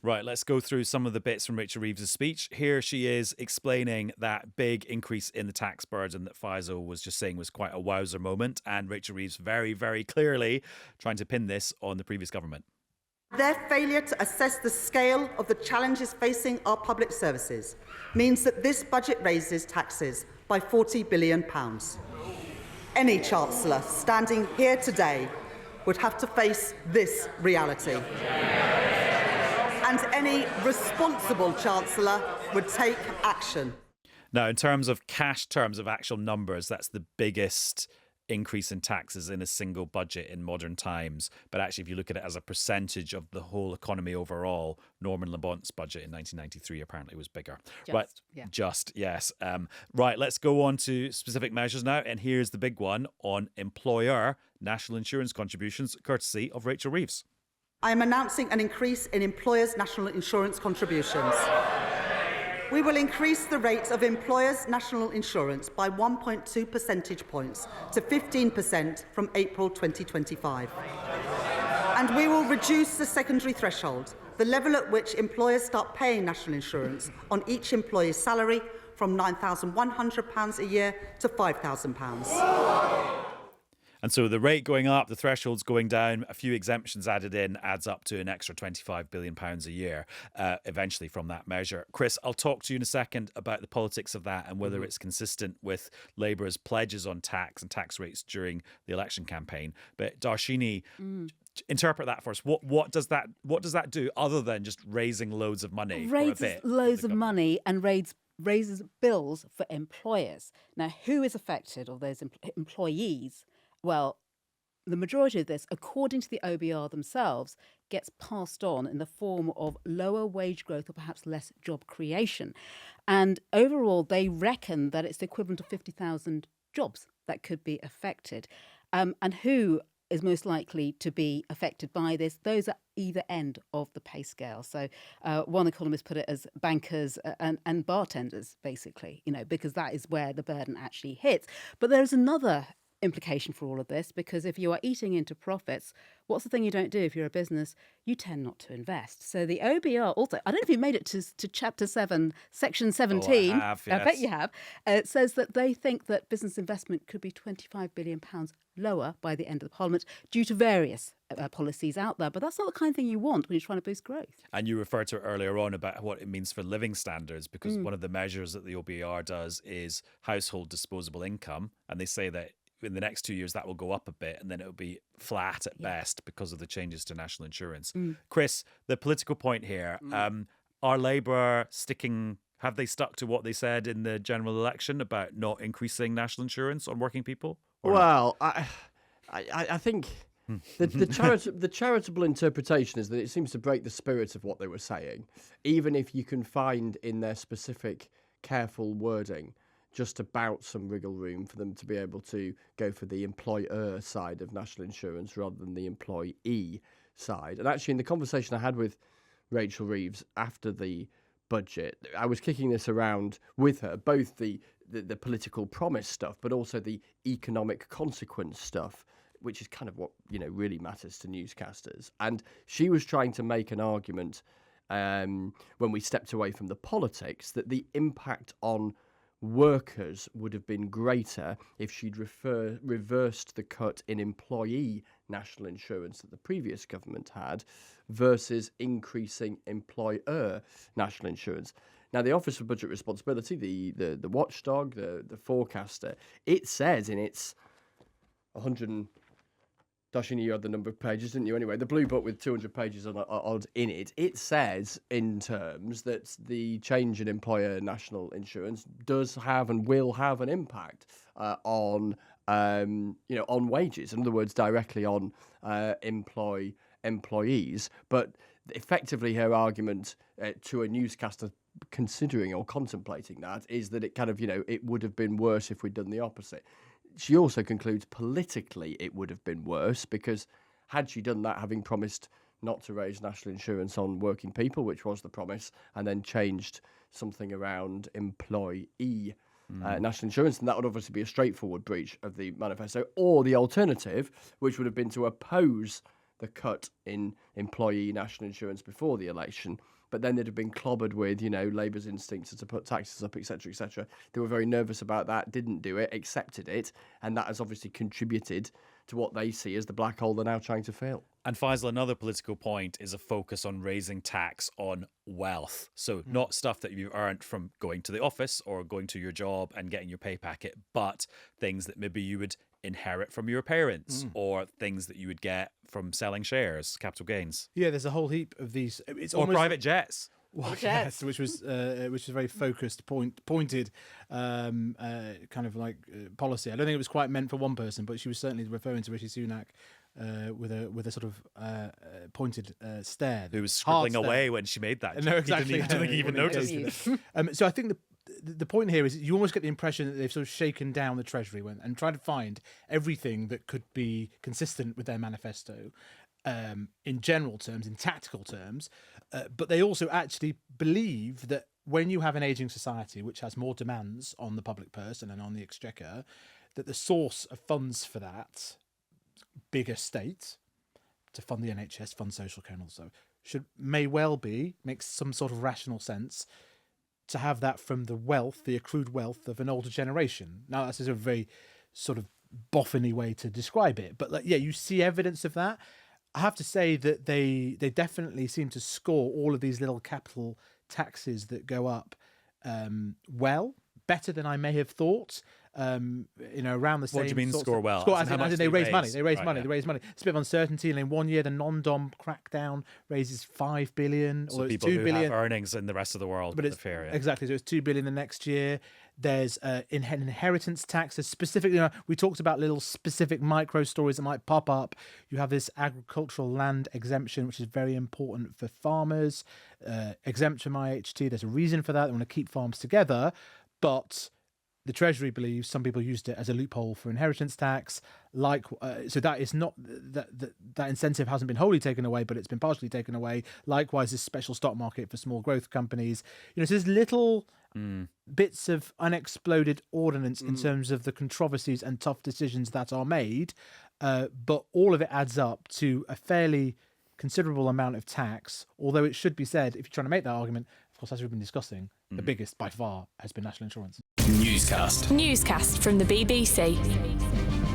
Right, let's go through some of the bits from Rachel Reeves' speech. Here she is explaining that big increase in the tax burden that Faisal was just saying was quite a wowzer moment. And Rachel Reeves very, very clearly trying to pin this on the previous government. Their failure to assess the scale of the challenges facing our public services means that this budget raises taxes by £40 billion. Any Chancellor standing here today would have to face this reality. And any responsible Chancellor would take action. Now, in terms of cash terms of actual numbers, that's the biggest increase in taxes in a single budget in modern times. But actually, if you look at it as a percentage of the whole economy overall, Norman Lamont's budget in 1993 apparently was bigger. Yes. Right, let's go on to specific measures now. And here's the big one on employer national insurance contributions, courtesy of Rachel Reeves. I am announcing an increase in employers' national insurance contributions. We will increase the rate of employers' national insurance by 1.2 percentage points to 15% from April 2025. And we will reduce the secondary threshold, the level at which employers start paying national insurance on each employee's salary, from £9,100 a year to £5,000. And so the rate going up, the thresholds going down, a few exemptions added in adds up to an extra £25 billion a year eventually from that measure. Chris, I'll talk to you in a second about the politics of that and whether it's consistent with Labour's pledges on tax and tax rates during the election campaign. But Dharshini, interpret that for us. What does that do other than just raising loads of money? Raises loads of money and raises bills for employers. Now, who is affected of those employees? Well, the majority of this, according to the OBR themselves, gets passed on in the form of lower wage growth or perhaps less job creation. And overall, they reckon that it's the equivalent of 50,000 jobs that could be affected. And who is most likely to be affected by this? Those are either end of the pay scale. So one economist put it as bankers and bartenders, basically, because that is where the burden actually hits. But there's another implication for all of this, because if you are eating into profits, what's the thing you don't do if you're a business? You tend not to invest. So the OBR also, I don't know if you made it to Chapter 7, Section 17. I have, yes. I bet you have. It says that they think that business investment could be £25 billion lower by the end of the Parliament due to various policies out there. But that's not the kind of thing you want when you're trying to boost growth. And you referred to earlier on about what it means for living standards, because one of the measures that the OBR does is household disposable income. And they say that in the next 2 years, that will go up a bit and then it'll be flat at best because of the changes to national insurance. Chris, the political point here, are Labour have they stuck to what they said in the general election about not increasing national insurance on working people? Well, I think the charitable interpretation is that it seems to break the spirit of what they were saying, even if you can find in their specific careful wording just about some wriggle room for them to be able to go for the employer side of national insurance rather than the employee side. And actually, in the conversation I had with Rachel Reeves after the budget, I was kicking this around with her, both the political promise stuff, but also the economic consequence stuff, which is kind of what really matters to newscasters. And she was trying to make an argument when we stepped away from the politics that the impact on workers would have been greater if she'd reversed the cut in employee national insurance that the previous government had versus increasing employer national insurance. Now, the Office for Budget Responsibility, the watchdog, the forecaster, it says in its 100 Dharshini, you had the number of pages, didn't you? Anyway, the blue book with 200 pages odd in it, it says in terms that the change in employer national insurance does have and will have an impact on wages. In other words, directly on employees. But effectively, her argument to a newscaster considering or contemplating that is that it kind of, it would have been worse if we'd done the opposite. She also concludes politically it would have been worse because had she done that, having promised not to raise national insurance on working people, which was the promise, and then changed something around employee national insurance, and that would obviously be a straightforward breach of the manifesto, or the alternative, which would have been to oppose the cut in employee national insurance before the election. But then they'd have been clobbered with, Labour's instincts to put taxes up, etc., etc. They were very nervous about that, didn't do it, accepted it, and that has obviously contributed to what they see as the black hole they're now trying to fill. And Faisal, another political point is a focus on raising tax on wealth. So not stuff that you earned from going to the office or going to your job and getting your pay packet, but things that maybe you would inherit from your parents or things that you would get from selling shares, capital gains. Yeah, there's a whole heap of these. It's Or almost private jets. Well, yes, which was very focused, pointed, kind of like policy. I don't think it was quite meant for one person, but she was certainly referring to Rishi Sunak with a sort of pointed stare. Who was scribbling away when she made that. No, exactly. I don't think he even noticed. So I think the point here is you almost get the impression that they've sort of shaken down the Treasury and tried to find everything that could be consistent with their manifesto. In general terms, in tactical terms, but they also actually believe that when you have an ageing society which has more demands on the public purse and on the exchequer, that the source of funds for that bigger state to fund the NHS, fund social care, and also may well makes some sort of rational sense to have that from the accrued wealth of an older generation. Now that's a very sort of boffiny way to describe it, but you see evidence of that. I have to say that they definitely seem to score all of these little capital taxes that go up better than I may have thought. Around the same. What do you mean score well? As in they raise money. They raise money. Yeah. They raise money. It's a bit of uncertainty. And in 1 year, the non-dom crackdown raises 5 billion. So or people 2 who billion. have earnings in the rest of the world. But it's exactly. So it's 2 billion the next year. There's inheritance tax. There's specifically, we talked about little specific micro stories that might pop up. You have this agricultural land exemption, which is very important for farmers. Exempt from IHT. There's a reason for that. They want to keep farms together, but the Treasury believes some people used it as a loophole for inheritance tax. So that is not that incentive hasn't been wholly taken away, but it's been partially taken away. Likewise, this special stock market for small growth companies. So there's little bits of unexploded ordnance in terms of the controversies and tough decisions that are made, but all of it adds up to a fairly considerable amount of tax. Although it should be said, if you're trying to make that argument, of course, as we've been discussing, the biggest by far has been national insurance. Newscast from the BBC.